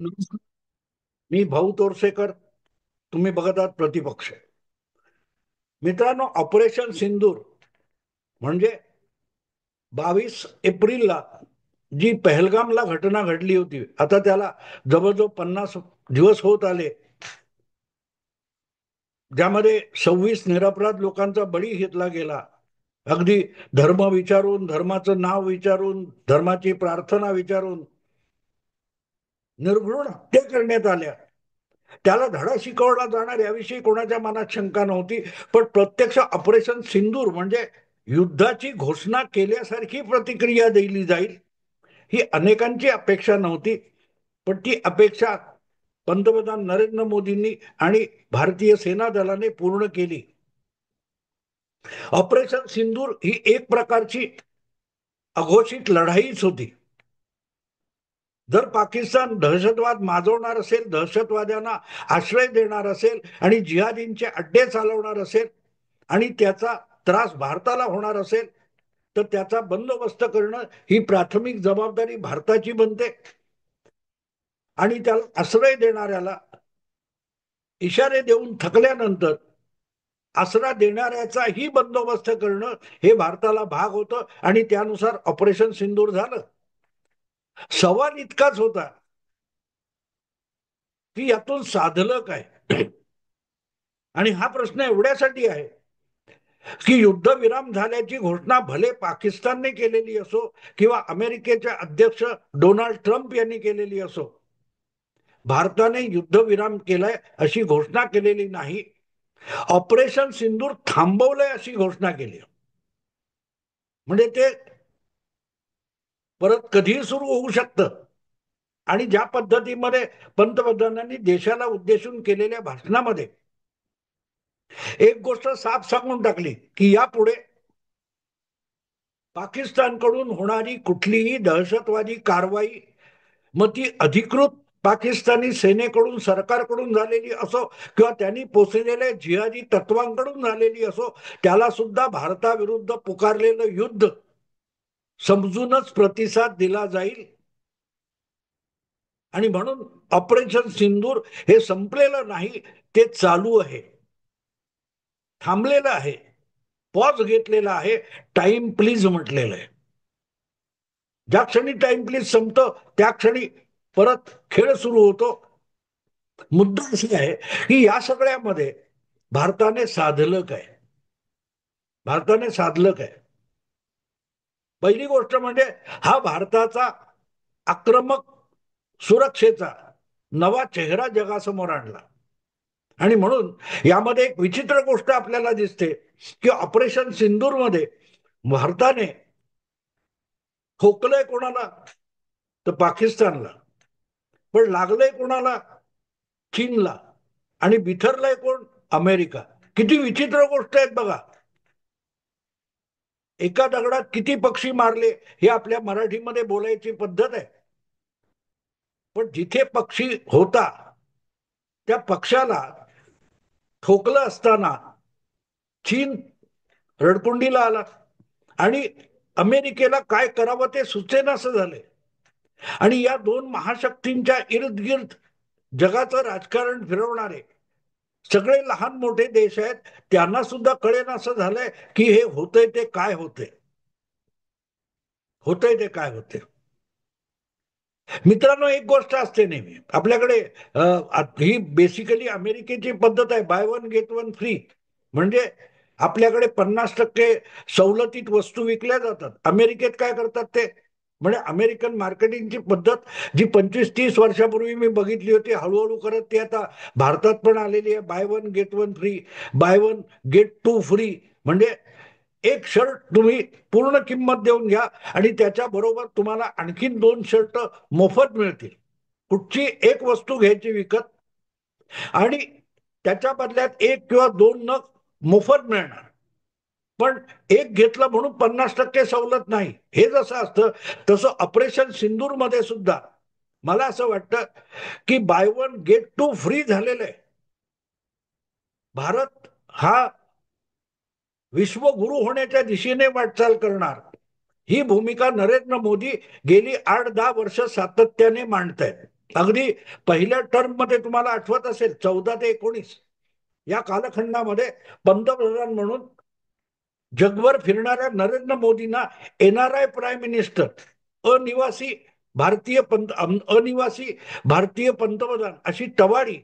नमस्कार. मी भाऊ तोरसेकर. तुम्ही बघत आहात प्रतिपक्ष. मित्रांनो, ऑपरेशन सिंदूर म्हणजे 22 एप्रिलला जी पहलगामला घटना घडली होती, आता त्याला जवळजवळ 50 दिवस होत आले, ज्यामध्ये 26 निरपराध लोकांचा बळी घेतला गेला. अगदी धर्म विचारून, धर्माचं नाव विचारून, धर्माची प्रार्थना विचारून निर्घृण हत्या करण्यात आल्या. त्याला धडा शिकवला जाणार याविषयी कोणाच्या मनात शंका नव्हती. पण प्रत्यक्ष ऑपरेशन सिंदूर म्हणजे युद्धाची घोषणा केल्यासारखी प्रतिक्रिया दिली जाईल ही अनेकांची अपेक्षा नव्हती. पण ती अपेक्षा पंतप्रधान नरेंद्र मोदींनी आणि भारतीय सेना दलाने पूर्ण केली. ऑपरेशन सिंदूर ही एक प्रकारची अघोषित लढाईच होती. जर पाकिस्तान दहशतवाद माजवणार असेल, दहशतवाद्यांना आश्रय देणार असेल आणि जिहादींचे अड्डे चालवणार असेल आणि त्याचा त्रास भारताला होणार असेल, तर त्याचा बंदोबस्त करणं ही प्राथमिक जबाबदारी भारताची बनते. आणि त्याला आश्रय देणाऱ्याला इशारे देऊन थकल्यानंतर आसरा देणाऱ्याचाही बंदोबस्त करणं हे भारताला भाग होतं. आणि त्यानुसार ऑपरेशन सिंदूर झालं. सवाल इतकाच होता की यातून साधलं काय. आणि हा प्रश्न एवढ्यासाठी आहे की युद्धविराम झाल्याची घोषणा भले पाकिस्तानने केलेली असो किंवा अमेरिकेचे अध्यक्ष डोनाल्ड ट्रम्प यांनी केलेली असो, भारताने युद्धविराम केलाय अशी घोषणा केलेली नाही. ऑपरेशन सिंदूर थांबवलंय अशी घोषणा केली. म्हणजे ते परत कधीही सुरू होऊ शकतं. आणि ज्या पद्धतीमध्ये पंतप्रधानांनी देशाला उद्देशून केलेल्या भाषणामध्ये एक गोष्ट साफ सांगून टाकली की यापुढे पाकिस्तानकडून होणारी कुठलीही दहशतवादी कारवाई, मग ती अधिकृत पाकिस्तानी सेनेकडून, सरकारकडून झालेली असो किंवा त्यांनी पोचलेल्या जिहादी तत्वांकडून झालेली असो, त्याला सुद्धा भारताविरुद्ध पुकारलेलं युद्ध समजूनच प्रतिसाद दिला जाईल. आणि म्हणून ऑपरेशन सिंदूर हे संपलेलं नाही, ते चालू आहे, थांबलेलं आहे, पॉज घेतलेला आहे, टाइम प्लीज म्हटलेलं आहे. ज्या क्षणी टाइम प्लीज संपतो त्या क्षणी परत खेळ सुरू होतो. मुद्दा असा आहे की या सगळ्यामध्ये भारताने साधलं काय. भारताने साधलं काय. पहिली गोष्ट म्हणजे हा भारताचा आक्रमक सुरक्षेचा नवा चेहरा जगासमोर आणला. आणि म्हणून यामध्ये एक विचित्र गोष्ट आपल्याला दिसते की ऑपरेशन सिंदूर मध्ये भारताने ठोकलंय कोणाला, तर पाकिस्तानला. पण लागलंय कोणाला, चीनला. आणि बिथरलंय कोण, अमेरिका. किती विचित्र गोष्ट आहेत बघा. एका दगडात किती पक्षी मारले हे आपल्या मराठीमध्ये बोलायची पद्धत आहे. पण जिथे पक्षी होता त्या पक्षाला ठोकलं असताना चीन रडकुंडीला आला आणि अमेरिकेला काय करावं ते सुचेनासं झाले. आणि या दोन महाशक्तींच्या इर्द गिर्द जगाचं राजकारण फिरवणारे सगळे लहान मोठे देश आहेत, त्यांना सुद्धा कळेन असं झालंय की हे होतंय ते काय होतंय. होतंय ते काय होते. मित्रांनो, एक गोष्ट असते नेहमी आपल्याकडे, ही बेसिकली अमेरिकेची पद्धत आहे, buy one get one free. म्हणजे आपल्याकडे 50% सवलतीत वस्तू विकल्या जातात. अमेरिकेत काय करतात ते, म्हणजे अमेरिकन मार्केटिंगची पद्धत जी 25-30 वर्षापूर्वी मी बघितली होती, हळूहळू करत ती आता भारतात पण आलेली आहे. Buy one get one free, buy one get two free. म्हणजे एक शर्ट तुम्ही पूर्ण किंमत देऊन घ्या आणि त्याच्या बरोबर तुम्हाला आणखीन 2 शर्ट मोफत मिळतील. कुठची एक वस्तू घ्यायची विकत आणि त्याच्या बदल्यात एक किंवा दोन नग मोफत मिळणार. पण एक घेतलं म्हणून 50% सवलत नाही. हे जसं असतं तसं ऑपरेशन सिंदूर मध्ये सुद्धा मला असं वाटतं की buy one get two free झालेलं आहे. भारत हा विश्वगुरु होण्याच्या दिशेने वाटचाल करणार, ही भूमिका नरेंद्र मोदी गेली 8-10 वर्ष सातत्याने मांडतायत. अगदी पहिल्या टर्म मध्ये तुम्हाला आठवत असेल 14 ते 19 या कालखंडामध्ये पंतप्रधान म्हणून जगभर फिरणाऱ्या नरेंद्र मोदींना एनआरआय प्राईम मिनिस्टर, अनिवासी अनिवासी भारतीय पंतप्रधान अशी टवाळी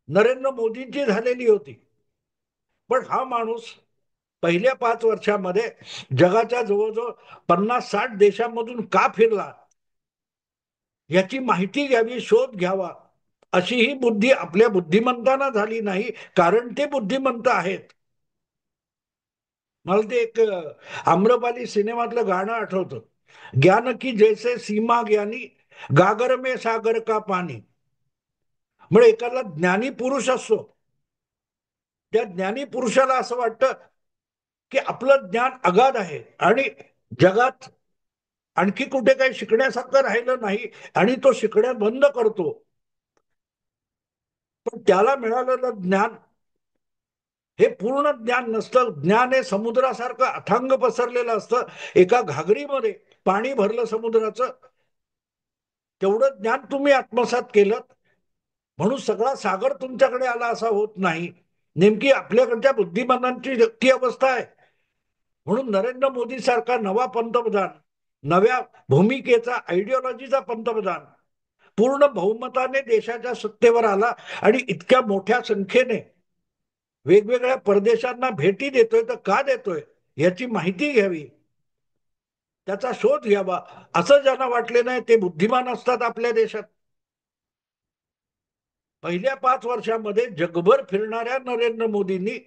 नरेंद्र मोदींची झालेली होती. पण हा माणूस पहिल्या 5 वर्षामध्ये जगाच्या जवळजवळ 50-60 देशांमधून का फिरला याची माहिती घ्यावी, शोध घ्यावा, अशी ही बुद्धी आपल्या बुद्धिमंतांना झाली नाही, कारण ते बुद्धिमंत आहेत. मला ते एक आम्रपाली सिनेमातलं गाणं आठवतं, ज्ञान की जैसे सीमा ज्ञानी, गागर में सागर का पाणी. म्हणजे एखादा ज्ञानी पुरुष असतो, त्या ज्ञानी पुरुषाला असं वाटतं की आपलं ज्ञान अगाध आहे आणि जगात आणखी कुठे काही शिकण्यासारखं राहिलं नाही, आणि तो शिकणं बंद करतो. पण त्याला मिळालेलं ज्ञान हे पूर्ण ज्ञान नसतं. ज्ञान हे समुद्रासारखं अथांग पसरलेलं असतं. एका घागरीमध्ये पाणी भरलं समुद्राचं, तेवढं ज्ञान तुम्ही आत्मसात केलं म्हणून सगळा सागर तुमच्याकडे आला असा होत नाही. नेमकी आपल्याकडच्या बुद्धिमानांची ती अवस्था आहे. म्हणून नरेंद्र मोदी सारखा नवा पंतप्रधान, नव्या भूमिकेचा, आयडिओलॉजीचा पंतप्रधान पूर्ण बहुमताने देशाच्या सत्तेवर आला आणि इतक्या मोठ्या संख्येने वेगवेगळ्या परदेशांना भेटी देतोय. तर का देतोय याची माहिती घ्यावी, त्याचा शोध घ्यावा. असं ज्यांना वाटले नाही ते बुद्धिमान असतात आपल्या देशात. पहिल्या 5 वर्षामध्ये जगभर फिरणाऱ्या नरेंद्र मोदींनी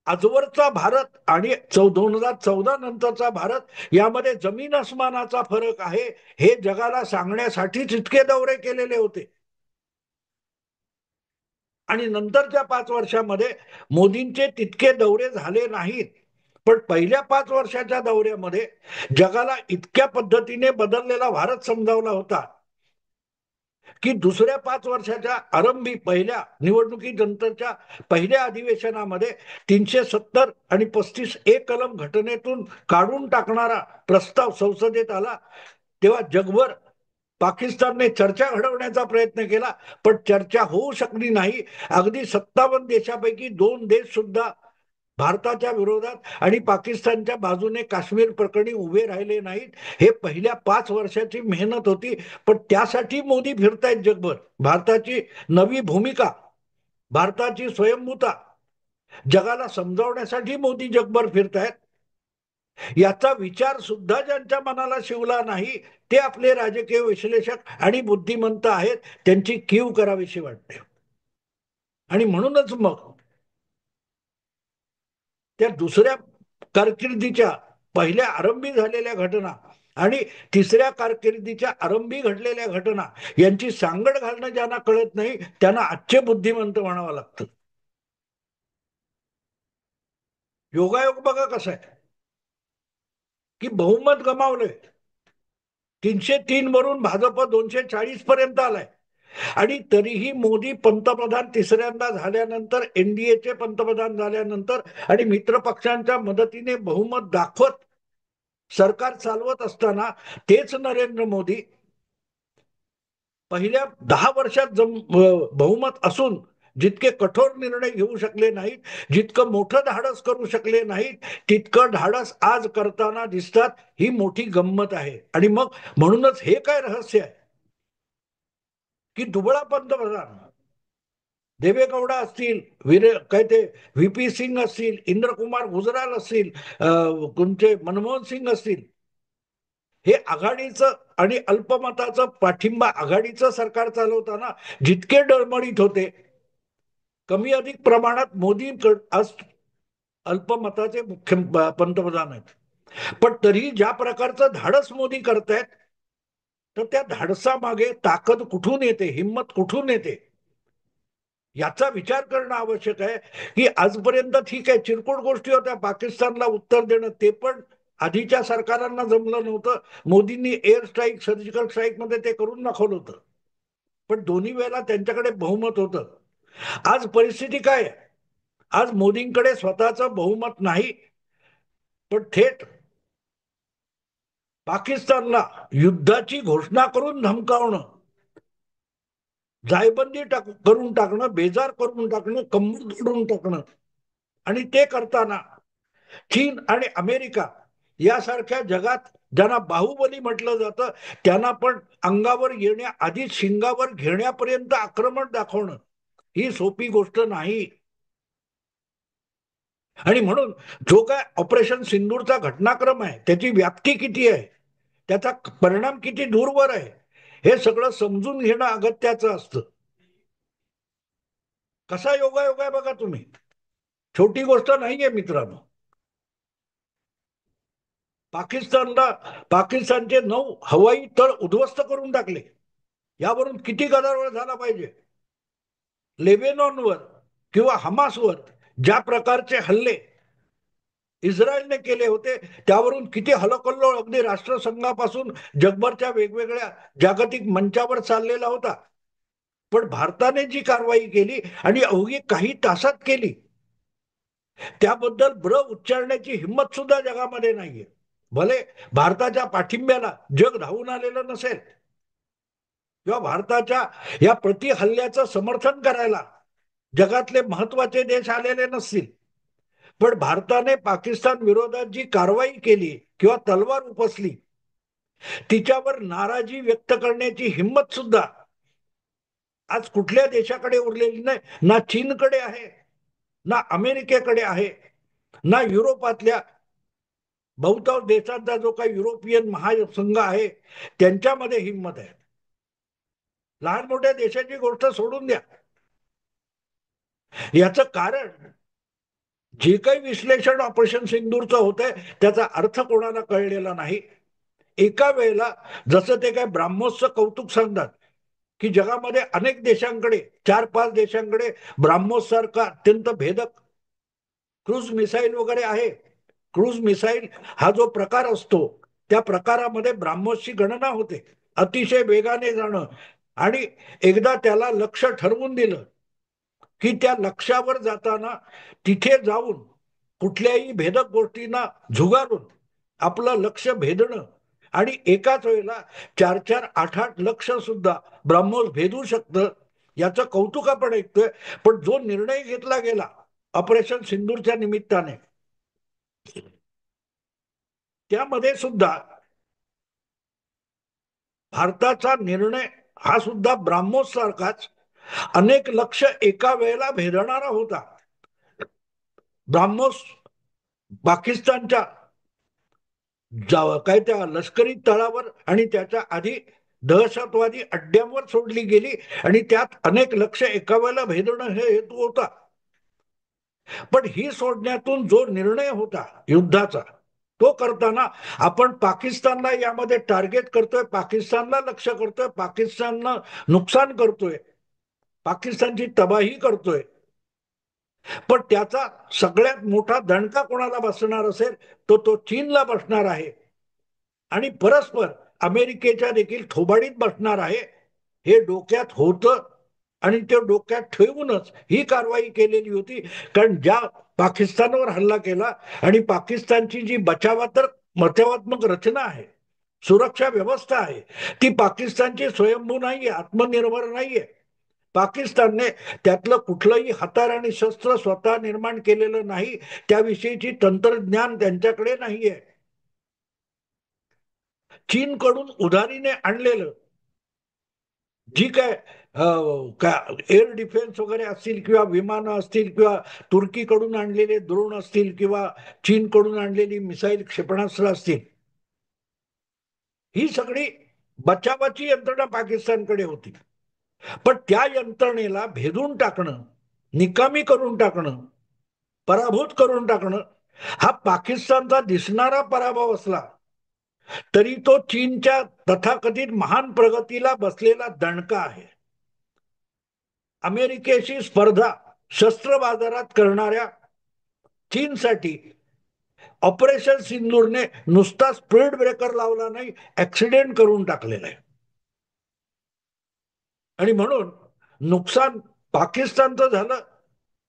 आजवरचा भारत आणि 2014 नंतरचा भारत यामध्ये जमीन अस्मानाचा फरक आहे हे जगाला सांगण्यासाठीच इतके दौरे केलेले होते. आणि नंतरच्या 5 वर्षामध्ये मोदींचे तितके दौरे झाले नाहीत. पण पहिल्या 5 वर्षाच्या दौऱ्यामध्ये जगाला इतक्या पद्धतीने बदललेला भारत समजावला होता की दुसऱ्या 5 वर्षाच्या आरंभी पहिल्या निवडणुकीनंतरच्या पहिल्या अधिवेशनामध्ये 370 आणि 35A कलम घटनेतून काढून टाकणारा प्रस्ताव संसदेत आला. तेव्हा जगभर पाकिस्तानने चर्चा घडवण्याचा प्रयत्न केला, पण चर्चा होऊ शकली नाही. अगदी 57 देशापैकी 2 देश सुद्धा भारताच्या विरोधात आणि पाकिस्तानच्या बाजूने काश्मीर प्रकरणी उभे राहिले नाहीत. हे पहिल्या 5 वर्षाची मेहनत होती. पण त्यासाठी मोदी फिरतायत जगभर. भारताची नवी भूमिका, भारताची स्वयंभूता जगाला समजावण्यासाठी मोदी जगभर फिरतायत. याचा विचार सुद्धा ज्यांच्या मनाला शिवला नाही ते आपले राजकीय विश्लेषक आणि बुद्धिमंत आहेत, त्यांची कीव करावीशी वाटते. आणि म्हणूनच मग त्या दुसऱ्या कारकिर्दीच्या पहिल्या आरंभी झालेल्या घटना आणि तिसऱ्या कारकिर्दीच्या आरंभी घडलेल्या घटना यांची सांगड घालणं ज्यांना कळत नाही त्यांना आजचे बुद्धिमंत म्हणावं लागतं. योगायोग बघा कसा आहे की बहुमत गमावलंय. 303 वरून भाजप 240 पर्यंत आलाय. आणि तरीही मोदी पंतप्रधान तिसऱ्यांदा झाल्यानंतर, एनडीएचे पंतप्रधान झाल्यानंतर आणि मित्र पक्षांच्या मदतीने बहुमत दाखवत सरकार चालवत असताना तेच नरेंद्र मोदी पहिल्या 10 वर्षात बहुमत असून जितके कठोर निर्णय घेऊ शकले नाहीत, जितकं मोठं धाडस करू शकले नाहीत, तितकं धाडस आज करताना दिसतात. ही मोठी गंमत आहे. आणि मग म्हणूनच हे काय रहस्य आहे की दुबळा पंतप्रधान देवेगौडा असतील, काय ते व्ही पी सिंग असतील, इंद्रकुमार गुजराल असतील, तुमचे मनमोहन सिंग असतील, हे आघाडीचं आणि अल्पमताचं पाठिंबा आघाडीचं सरकार चालवताना जितके डळमळीत होते, कमी अधिक प्रमाणात मोदी आज अल्पमताचे मुख्य पंतप्रधान आहेत. पण तरी ज्या प्रकारचं धाडस मोदी करतायत, तर त्या धाडसामागे ताकद कुठून येते, हिंमत कुठून येते याचा विचार करणं आवश्यक आहे. की आजपर्यंत ठीक आहे, चिरकोट गोष्टी होत्या, पाकिस्तानला उत्तर देणं ते पण आधीच्या सरकारांना जमलं नव्हतं. मोदींनी एअर स्ट्राईक, सर्जिकल स्ट्राईक मध्ये ते करून दाखवलं होतं. पण दोन्ही वेळेला त्यांच्याकडे बहुमत होतं. आज परिस्थिती काय आहे? आज मोदींकडे स्वतःचं बहुमत नाही, पण थेट पाकिस्तानला युद्धाची घोषणा करून धमकावणं, जायबंदी करून टाकणं, बेजार करून टाकणं, कंबर तोडून टाकणं, आणि ते करताना चीन आणि अमेरिका यासारख्या जगात ज्यांना बाहुबली म्हटलं जातं, त्यांना पण अंगावर येण्याआधी शिंगावर घेण्यापर्यंत आक्रमण दाखवणं ही सोपी गोष्ट नाही. आणि म्हणून जो काय ऑपरेशन सिंदूरचा घटनाक्रम आहे, त्याची व्याप्ती किती आहे, त्याचा परिणाम किती दूरवर आहे, हे सगळं समजून घेणं अगत्याचं असतं. कसा योगायोग आहे बघा तुम्ही, छोटी गोष्ट नाहीये मित्रांनो. पाकिस्तानचे 9 हवाई तळ उद्ध्वस्त करून टाकले. यावरून किती गदारोळ झाला पाहिजे. लेबेनॉनवर किंवा हमासवर ज्या प्रकारचे हल्ले इस्रायलने केले होते, त्यावरून किती हलकल्लोळ अगदी राष्ट्रसंघापासून जगभरच्या वेगवेगळ्या जागतिक मंचावर चाललेला होता. पण भारताने जी कारवाई केली आणि अवघी काही तासात केली, त्याबद्दल उच्चारण्याची हिंमत सुद्धा जगामध्ये नाहीये. भले भारताच्या पाठिंब्याला जग धावून आलेलं नसेल, किंवा भारताच्या या प्रति हल्ल्याचं समर्थन करायला जगातले महत्वाचे देश आलेले नसतील, पण भारताने पाकिस्तान विरोधात जी कारवाई केली किंवा तलवार उपसली, तिच्यावर नाराजी व्यक्त करण्याची हिंमत सुद्धा आज कुठल्या देशाकडे उरलेली नाही. ना चीनकडे आहे, ना अमेरिकेकडे आहे, ना युरोपातल्या बहुतांश देशांचा जो काही युरोपियन महासंघ आहे त्यांच्यामध्ये हिंमत आहे. लहान मोठ्या देशाची गोष्ट सोडून द्या. याचं कारण जे काही विश्लेषण ऑपरेशन सिंदूरचं होतंय, त्याचा अर्थ कोणाला कळलेला नाही. एका वेळेला जसं ते काय ब्राह्मोसचं कौतुक सांगतात की जगामध्ये अनेक देशांकडे, 4-5 देशांकडे ब्राह्मोस सारखा अत्यंत भेदक क्रूज मिसाईल वगैरे आहे. क्रूज मिसाईल हा जो प्रकार असतो, त्या प्रकारामध्ये ब्राह्मोसची गणना होते. अतिशय वेगाने जाणं, आणि एकदा त्याला लक्ष ठरवून दिलं की त्या लक्ष्यावर जाताना तिथे जाऊन कुठल्याही भेदक गोष्टींना झुगारून आपलं लक्ष भेदणं, आणि एकाच वेळेला 4-4, 8-8 लक्ष सुद्धा ब्राह्मोस भेदू शकतं, याचं कौतुक आपण ऐकतोय. पण जो निर्णय घेतला गेला ऑपरेशन सिंदूरच्या निमित्ताने, त्यामध्ये सुद्धा भारताचा निर्णय हा सुद्धा ब्राह्मोस सारखाच अनेक लक्ष एका वेळेला भेदणारा होता. ब्राह्मोस पाकिस्तानच्या काय त्या लष्करी तळावर आणि त्याच्या आधी दहशतवादी अड्ड्यांवर सोडली गेली, आणि त्यात अनेक लक्ष एका वेळेला भेदणं हे हेतू होता. पण ही सोडण्यातून जो निर्णय होता युद्धाचा, तो करताना आपण पाकिस्तानला यामध्ये टार्गेट करतोय, पाकिस्तानला लक्ष करतोय, पाकिस्तानला नुकसान करतोय, पाकिस्तानची तबाही करतोय. पण त्याचा सगळ्यात मोठा दणका कोणाला बसणार असेल, तो चीनला बसणार आहे, आणि परस्पर अमेरिकेच्या देखील थोबाडीत बसणार आहे. हे डोक्यात होतं, आणि ते डोक्यात ठेवूनच ही कारवाई केलेली होती. कारण ज्या पाकिस्तानवर हल्ला केला, आणि पाकिस्तानची जी बचावात्मक रचना आहे, सुरक्षा व्यवस्था आहे, ती पाकिस्तानची स्वयंभू नाहीये, आत्मनिर्भर नाहीये. पाकिस्तानने त्यातलं कुठलंही हत्यार आणि शस्त्र स्वतः निर्माण केलेलं नाही, त्याविषयीची तंत्रज्ञान त्यांच्याकडे नाहीये. चीनकडून उधारीने आणलेलं जी काय एअर डिफेन्स वगैरे असतील, किंवा विमानं असतील, किंवा तुर्कीकडून आणलेले ड्रोन असतील, किंवा चीनकडून आणलेली मिसाईल क्षेपणास्त्र असतील, ही सगळी बचावाची यंत्रणा पाकिस्तानकडे होती. पण त्या यंत्रणेला भेदून टाकणं, निकामी करून टाकणं, पराभूत करून टाकणं, हा पाकिस्तानचा दिसणारा पराभव असला तरी तो चीनच्या तथाकथित महान प्रगतीला बसलेला दणका आहे. अमेरिकेशी स्पर्धा शस्त्र बाजारात करणाऱ्या चीनसाठी ऑपरेशन सिंदूरने नुसता स्पीड ब्रेकर लावला नाही, ऍक्सिडेंट करून टाकलेला आहे. आणि म्हणून नुकसान पाकिस्तानचं झालं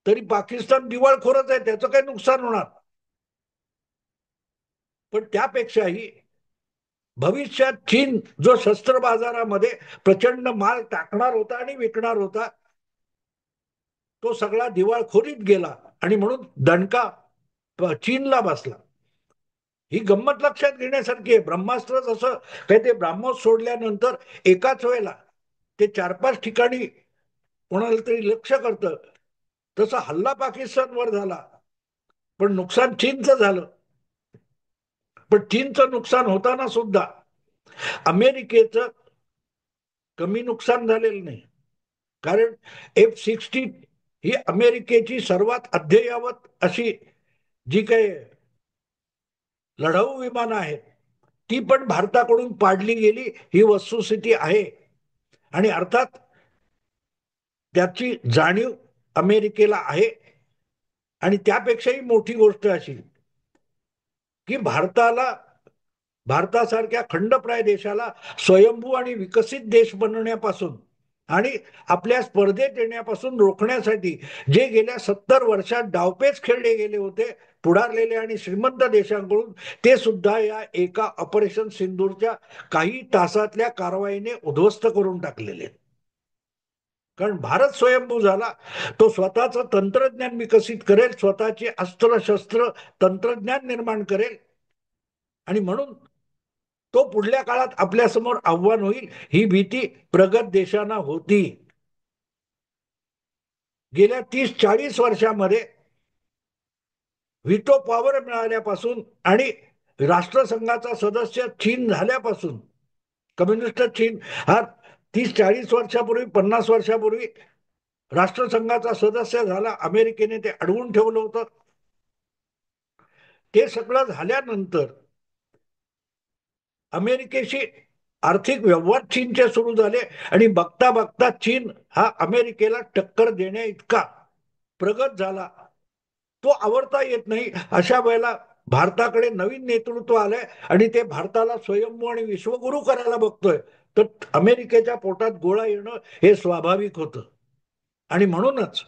तरी पाकिस्तान दिवाळखोरच आहे, त्याचं काही नुकसान होणार. पण त्यापेक्षाही भविष्यात चीन जो शस्त्र बाजारामध्ये प्रचंड माल टाकणार होता आणि विकणार होता, तो सगळा दिवाळखोरीत गेला आणि म्हणून दणका चीनला बसला. ही गंमत लक्षात घेण्यासारखी आहे. ब्रह्मास्त्र जसं काही ते ब्राह्मोस सोडल्यानंतर एकाच वेळेला ते 4-5 ठिकाणी कोणाला तरी लक्ष करतं, तसा हल्ला पाकिस्तानवर झाला, पण नुकसान चीनचं झालं. पण चीनचं नुकसान होताना सुद्धा अमेरिकेचं कमी नुकसान झालेलं नाही. कारण F-16 ही अमेरिकेची सर्वात अद्ययावत अशी जी काही लढाऊ विमानं आहेत, ती पण भारताकडून पाडली गेली, ही वस्तुस्थिती आहे. आणि अर्थात त्याची जाणीव अमेरिकेला आहे. आणि त्यापेक्षाही मोठी गोष्ट अशी की भारतासारख्या खंडप्राय देशाला स्वयंभू आणि विकसित देश बनवण्यापासून आणि आपल्या स्पर्धेत येण्यापासून रोखण्यासाठी जे गेल्या 70 वर्षात डावपेच खेळले गेले होते पुढारलेल्या आणि श्रीमंत देशांकडून, ते सुद्धा या एका ऑपरेशन सिंदूरच्या काही तासातल्या कारवाईने उद्ध्वस्त करून टाकलेले. कारण भारत स्वयंभू झाला, तो स्वतःचं तंत्रज्ञान विकसित करेल, स्वतःची अस्त्र शस्त्र तंत्रज्ञान निर्माण करेल आणि म्हणून तो पुढल्या काळात आपल्यासमोर आव्हान होईल, ही भीती प्रगत देशांना होती. गेल्या 30-40 वर्षामध्ये व्हिटो पॉवर मिळाल्यापासून आणि राष्ट्रसंघाचा सदस्य चीन झाल्यापासून, कम्युनिस्ट चीन हा 30-40 वर्षापूर्वी 50 वर्षापूर्वी राष्ट्रसंघाचा सदस्य झाला, अमेरिकेने ते अडवून ठेवलं होतं. ते सगळं झाल्यानंतर अमेरिकेशी आर्थिक व्यवहार चीनचे सुरू झाले आणि बघता बघता चीन हा अमेरिकेला टक्कर देण्या इतका प्रगत झाला, तो आवरता येत नाही. अशा वेळेला भारताकडे नवीन नेतृत्व आलंय आणि ते भारताला स्वयंभू आणि विश्वगुरु करायला बघतोय, तर अमेरिकेच्या पोटात गोळा येणं हे स्वाभाविक होतं. आणि म्हणूनच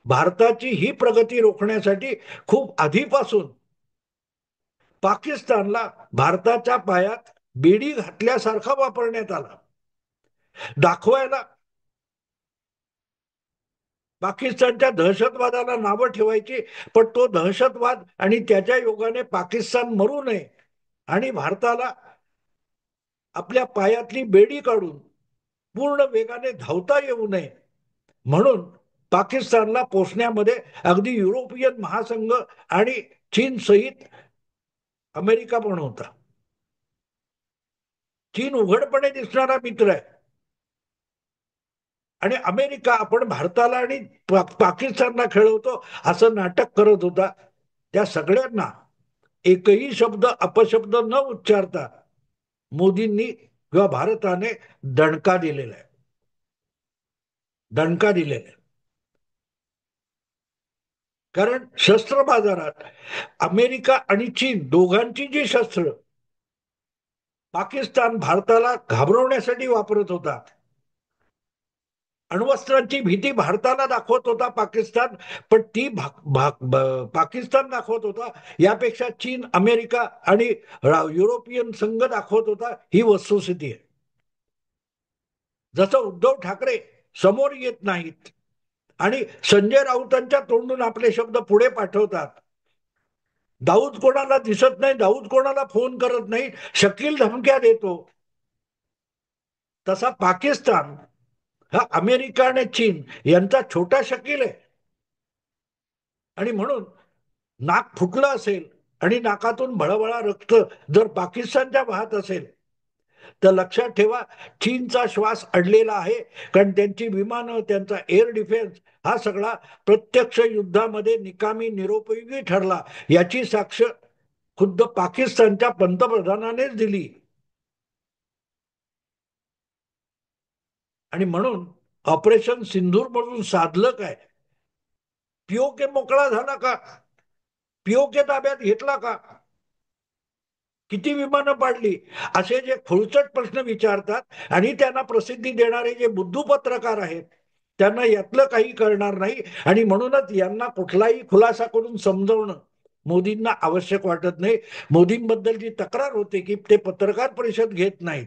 भारताची ही प्रगती रोखण्यासाठी खूप आधीपासून पाकिस्तानला भारताच्या पायात बेडी घातल्यासारखा वापरण्यात आला, दाखवायला. पाकिस्तानच्या दहशतवादाला नावं ठेवायची, पण तो दहशतवाद आणि त्याच्या योगाने पाकिस्तान मरू नये आणि भारताला आपल्या पायातली बेडी काढून पूर्ण वेगाने धावता येऊ नये म्हणून पाकिस्तानला पोचण्यामध्ये अगदी युरोपियन महासंघ आणि चीन सहित अमेरिका पण होता. चीन उघडपणे दिसणारा मित्र आहे आणि अमेरिका आपण भारताला आणि पाकिस्तानला खेळवतो असं नाटक करत होता. त्या सगळ्यांना एकही शब्द अपशब्द न उच्चारता मोदींनी किंवा भारताने दणका दिलेला आहे, दणका दिलेला आहे. कारण शस्त्र बाजारात अमेरिका आणि चीन दोघांची जी शस्त्र पाकिस्तान भारताला घाबरवण्यासाठी वापरत होता, अण्वस्त्रांची भीती भारताला दाखवत होता पाकिस्तान, पण ती पाकिस्तान दाखवत होता यापेक्षा चीन, अमेरिका आणि युरोपियन संघ दाखवत होता. ही वस्तुस्थिती आहे. जसं उद्धव ठाकरे समोर येत नाहीत आणि संजय राऊतांच्या तोंडून आपले शब्द पुढे पाठवतात, दाऊद कोणाला दिसत नाही, दाऊद कोणाला फोन करत नाही, शकील धमक्या देतो, तसा पाकिस्तान हा अमेरिका आणि चीन यांचा छोटा शकील आहे. आणि म्हणून नाक फुटलं असेल आणि नाकातून भळभळा रक्त जर पाकिस्तानच्या वाहत असेल, तर लक्षात ठेवा चीनचा श्वास अडलेला आहे. कारण त्यांची विमानं, त्यांचा एअर डिफेन्स हा सगळा प्रत्यक्ष युद्धामध्ये निकामी निरुपयोगी ठरला, याची साक्ष खुद्द पाकिस्तानच्या पंतप्रधानानेच दिली. आणि म्हणून ऑपरेशन सिंधूर मधून साधलं काय? पीओके मोकळा झाला का? पीओके ताब्यात घेतला का? किती विमानं पाडली? असे जे खोलचट प्रश्न विचारतात आणि त्यांना प्रसिद्धी देणारे जे बुद्धू पत्रकार आहेत, त्यांना यातलं काही कळणार नाही आणि म्हणूनच यांना कुठलाही खुलासा करून समजवणं मोदींना आवश्यक वाटत नाही. मोदींबद्दल जी तक्रार होते की ते पत्रकार परिषद घेत नाहीत,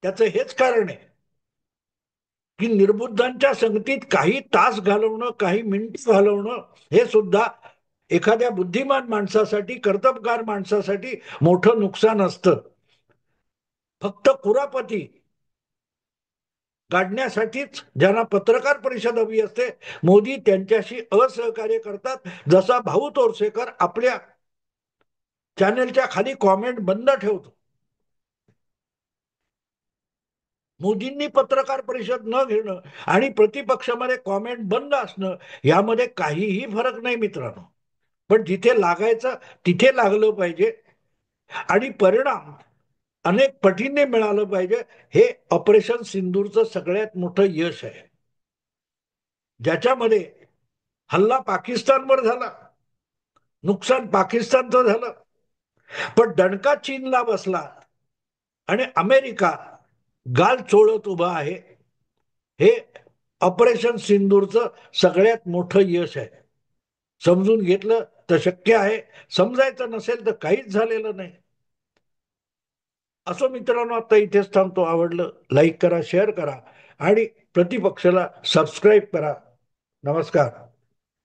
त्याचं हेच कारण आहे की निर्बुद्धांच्या संगतीत काही तास घालवणं, काही मिनिट घालवणं हे सुद्धा एखाद्या बुद्धिमान माणसासाठी, कर्तबगार माणसासाठी मोठं नुकसान असतं. फक्त कुरापती काढण्यासाठीच ज्यांना पत्रकार परिषद हवी असते, मोदी त्यांच्याशी असहकार्य करतात. जसा भाऊ तोरसेकर आपल्या चॅनेलच्या खाली कॉमेंट बंद ठेवतो. मोदींनी पत्रकार परिषद न घेणं आणि प्रतिपक्षामध्ये कॉमेंट बंद असणं यामध्ये काहीही फरक नाही मित्रांनो. पण जिथे लागायचं तिथे लागलं पाहिजे आणि परिणाम अनेक पटीने मिळालं पाहिजे. हे ऑपरेशन सिंदूरचं सगळ्यात मोठं यश आहे, ज्याच्यामध्ये हल्ला पाकिस्तानवर झाला, नुकसान पाकिस्तानचं झालं, पण दणका चीनला बसला आणि अमेरिका गाल चोळत उभा आहे. हे ऑपरेशन सिंदूरचं सगळ्यात मोठं यश आहे. समजून घेतलं तर शक्य आहे, समजायचं नसेल तर काहीच झालेलं नाही. असो मित्रांनो, आता इथेच थांबतो. आवडलं लाईक करा, शेअर करा आणि प्रतिपक्षाला सबस्क्राईब करा. नमस्कार.